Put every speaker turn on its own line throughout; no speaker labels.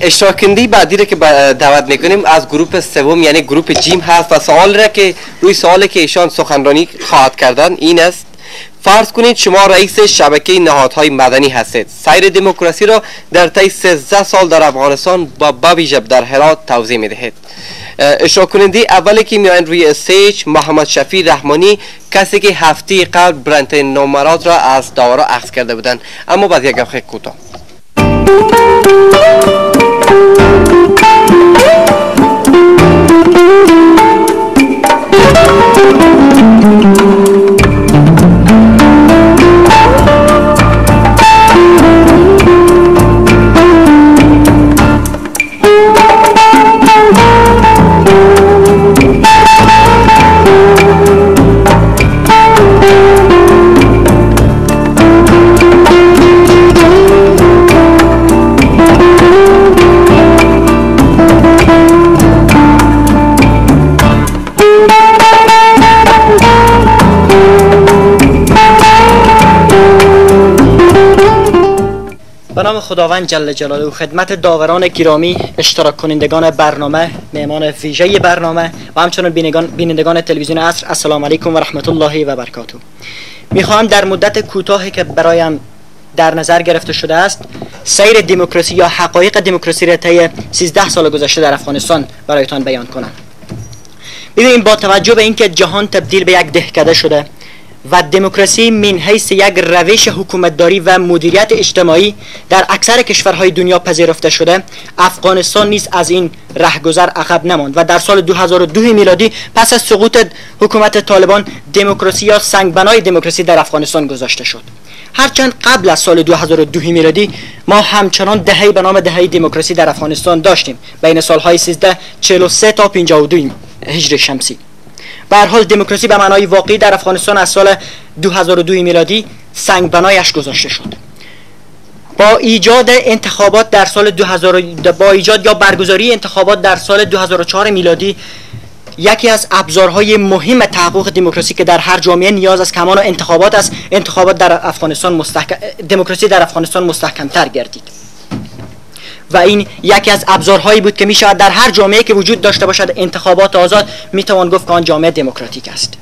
اشتراک کننده بعدی را که دعوت میکنیم از گروه سوم یعنی گروه جیم هست و سوال را که روی سوالی که ایشان سخنرانی خواهد کردن این است: فرض کنید شما رئیس شبکه نهادهای مدنی هستید. سیر دموکراسی را در طی 13 سال در افغانستان با بویژه در هرات توضیح میدهید. اشتراک کننده اولی که میآیند روی استیج محمد شفیع رحمانی، کسی که هفته قبل برندترین نمرات را از داورا اخذ کرده بودند. اما بعد یک دقیقه کوتاه.
به نام خداوند جل جلاله، خدمت داوران گرامی، اشتراک کنندگان برنامه، مهمان ویژه برنامه و همچنین بینندگان تلویزیون عصر، السلام علیکم و رحمت الله و برکاته. میخواهم در مدت کوتاهی که برایم در نظر گرفته شده است سیر دموکراسی یا حقایق دموکراسی را طی 13 سال گذشته در افغانستان برایتان بیان کنم. ببینید، با توجه به اینکه جهان تبدیل به یک دهکده شده و دموکراسی من حیث یک روش حکومتداری و مدیریت اجتماعی در اکثر کشورهای دنیا پذیرفته شده، افغانستان نیز از این رهگذر عقب نماند و در سال 2002 میلادی پس از سقوط حکومت طالبان دموکراسی یا سنگبنای دموکراسی در افغانستان گذاشته شد. هرچند قبل از سال 2002 میلادی ما همچنان دهه‌ای به نام دهه دموکراسی در افغانستان داشتیم، بین سالهای 1343 تا 52 هجری شمسی. به هر حال دموکراسی به معنای واقعی در افغانستان از سال 2002 میلادی سنگ بنایش گذاشته شد. با ایجاد انتخابات در سال 2000 با ایجاد یا برگزاری انتخابات در سال 2004 میلادی، یکی از ابزارهای مهم تحقق دموکراسی که در هر جامعه نیاز است کمان انتخابات است، انتخابات در افغانستان دموکراسی در افغانستان مستحکم‌تر گردید. و این یکی از ابزارهایی بود که می شود در هر جامعه که وجود داشته باشد انتخابات آزاد، می توان گفت که آن جامعه دموکراتیک است.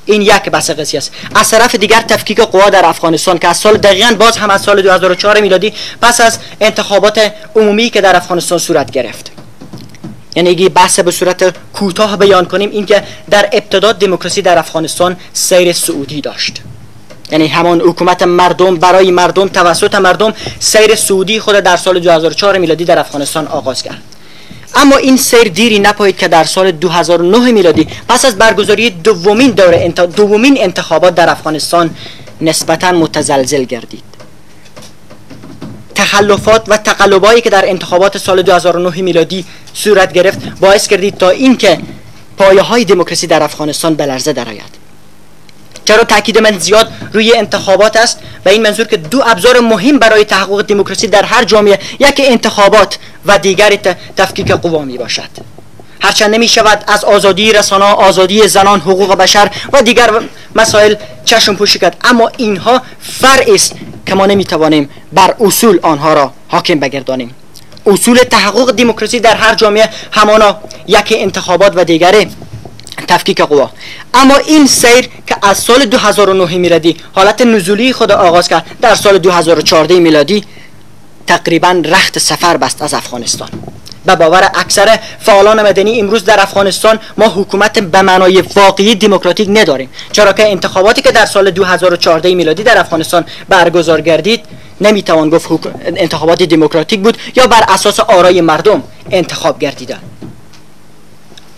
این یک بحث قضیه است. از طرف دیگر تفکیک قوا در افغانستان که از سال دقیقاً باز هم از سال 2004 میلادی پس از انتخابات عمومی که در افغانستان صورت گرفت، یعنی اگه بحث به صورت کوتاه بیان کنیم، این که در ابتدا دموکراسی در افغانستان سیر سعودی داشت، یعنی همان حکومت مردم برای مردم توسط مردم سیر سعودی خود در سال 2004 میلادی در افغانستان آغاز کرد. اما این سیر دیری نپایید که در سال 2009 میلادی پس از برگزاری دومین انتخابات در افغانستان نسبتاً متزلزل گردید. تخلفات و تقلبایی که در انتخابات سال 2009 میلادی صورت گرفت باعث گردید تا اینکه پایه‌های دموکراسی در افغانستان به لرزه درآید. چرا تاکید من زیاد روی انتخابات است؟ و این منظور که دو ابزار مهم برای تحقق دموکراسی در هر جامعه، یک انتخابات و دیگر تفکیک قوا می باشد. هرچند نمی شود از آزادی رسانه، آزادی زنان، حقوق بشر و دیگر مسائل چشم پوشی کرد، اما اینها فرع است که ما نمی توانیم بر اصول آنها را حاکم بگردانیم. اصول تحقق دموکراسی در هر جامعه همانا یک انتخابات و دیگر تفکیک قوا. اما این سیر که از سال 2009 میلادی حالت نزولی خود آغاز کرد، در سال 2014 میلادی تقریبا رخت سفر بست از افغانستان. به باور اکثر فعالان مدنی امروز در افغانستان ما حکومت به معنای واقعی دموکراتیک نداریم، چرا که انتخاباتی که در سال 2014 میلادی در افغانستان برگزار گردید نمیتوان گفت انتخابات دموکراتیک بود یا بر اساس آرای مردم انتخاب گردیدند.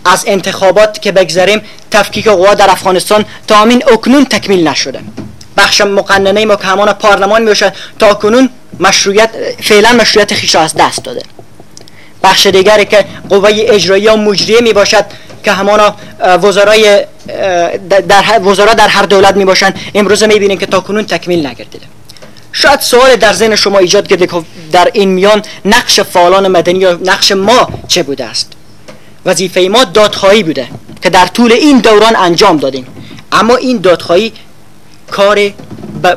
از انتخابات که بگذریم، تفکیک قوا در افغانستان تا همین اکنون تکمیل نشده. بخش مقننه ما که همان پارلمان میباشد تا کنون فعلا مشروعیت خیش را از دست داده. بخش دیگری که قوه اجرایی و مجریه میباشد که همان وزرا در هر دولت میباشند، امروز میبینیم که تا کنون تکمیل نگردیده. شاید سوال در ذهن شما ایجاد کرده که در این میان نقش فعالان مدنی یا نقش ما چه بوده است؟ وظیفه ما دادخواهی بوده که در طول این دوران انجام دادیم، اما این دادخواهی کار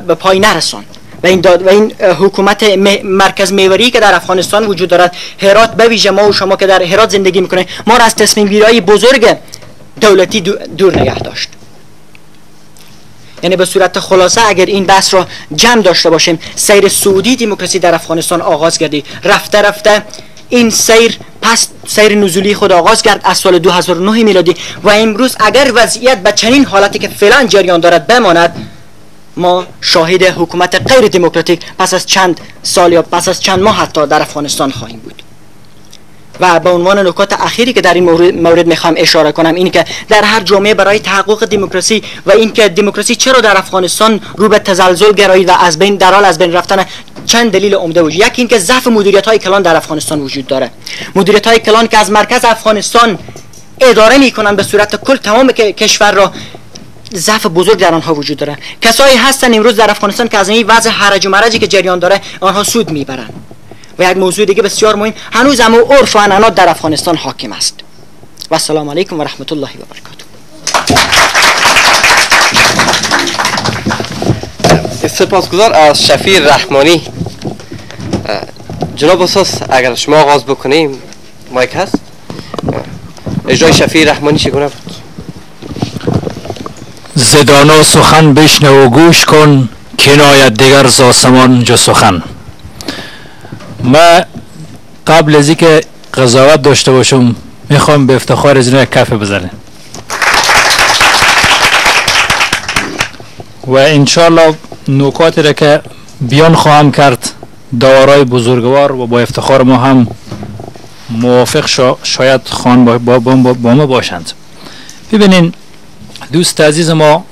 به پای نرساند و این حکومت مرکز محوری که در افغانستان وجود دارد، هرات به ویژه ما و شما که در هرات زندگی میکنه، ما را از تصمیم گیری‌های بزرگ دولتی دور نگه داشت. یعنی به صورت خلاصه اگر این بحث را جمع داشته باشیم، سیر سعودی دموکراسی در افغانستان آغاز گردید، رفته رفته این سیر نزولی خود آغاز کرد از سال 2009 میلادی و امروز اگر وضعیت به چنین حالتی که فعلا جریان دارد بماند، ما شاهد حکومت غیر دموکراتیک پس از چند سال یا پس از چند ماه حتی در افغانستان خواهیم بود. و به عنوان نکات اخیری که در این مورد میخوام اشاره کنم اینه که در هر جامعه برای تحقق دموکراسی و اینکه دموکراسی چرا در افغانستان رو به تزلزل گرایید و از بین رفتن چند دلیل عمده وجود. یکی اینکه ضعف مدیریت‌های کلان در افغانستان وجود داره. مدیریت‌های کلان که از مرکز افغانستان اداره میکنن به صورت کل تمام کشور را، ضعف بزرگ در آنها وجود داره. کسایی هستن امروز در افغانستان که از این وضع هرج و مرجی که جریان داره آنها سود میبرن. و یک موضوع دیگه بسیار مهم، هنوز هم عرف و عنعنات در افغانستان حاکم است. و السلام علیکم و رحمت الله و برکاته.
سپاسگزار از شفیع رحمانی. جناب استاد اگر شما آغاز بکنیم، مایک هست؟ اجرای شفیع رحمانی چگونه بود؟
زدانا سخن بشنو و گوش کن، کنایت دیگر ز آسمان جو سخن. ما قبل از اینکه قضاوت داشته باشم میخوام به افتخار از اینو یک کف بزنم و انشالله نکاتی را که بیان خواهم کرد داورای بزرگوار و با افتخار ما هم موافق شاید خان با ما باشند. ببینین دوست عزیز ما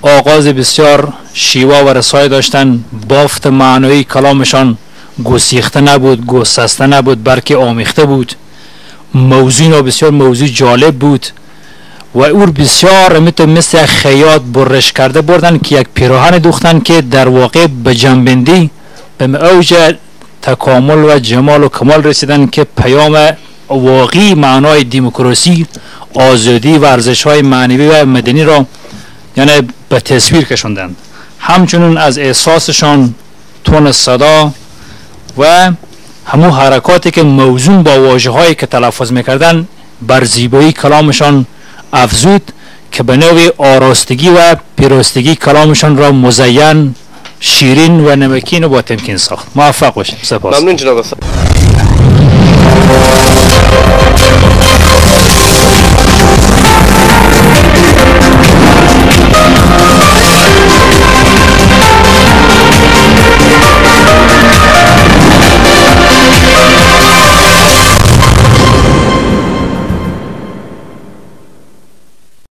آغاز بسیار شیوا و رسای داشتن، بافت معنایی کلامشان گسیخته نبود، گسسته نبود، بلکه آمیخته بود. موضوع بسیار موضوع جالب بود و او بسیار مثل خیاط برش کرده بردن که یک پیراهن دوختن که در واقع به جنبندی به اوج تکامل و جمال و کمال رسیدن که پیام واقعی معنای دموکراسی، آزادی و ارزش‌های معنوی و مدنی را یعنی به تصویر کشوندند. همچنین از احساسشان، تون صدا و همون حرکاتی که موزون با واژه‌هایی که تلفظ می‌کردن بر زیبایی کلامشان افزود که به نوع آراستگی و پیراستگی کلامشان را مزین، شیرین و نمکین و با تمکین ساخت. موفق باشید. سپاس.
ممنون جناب استاد.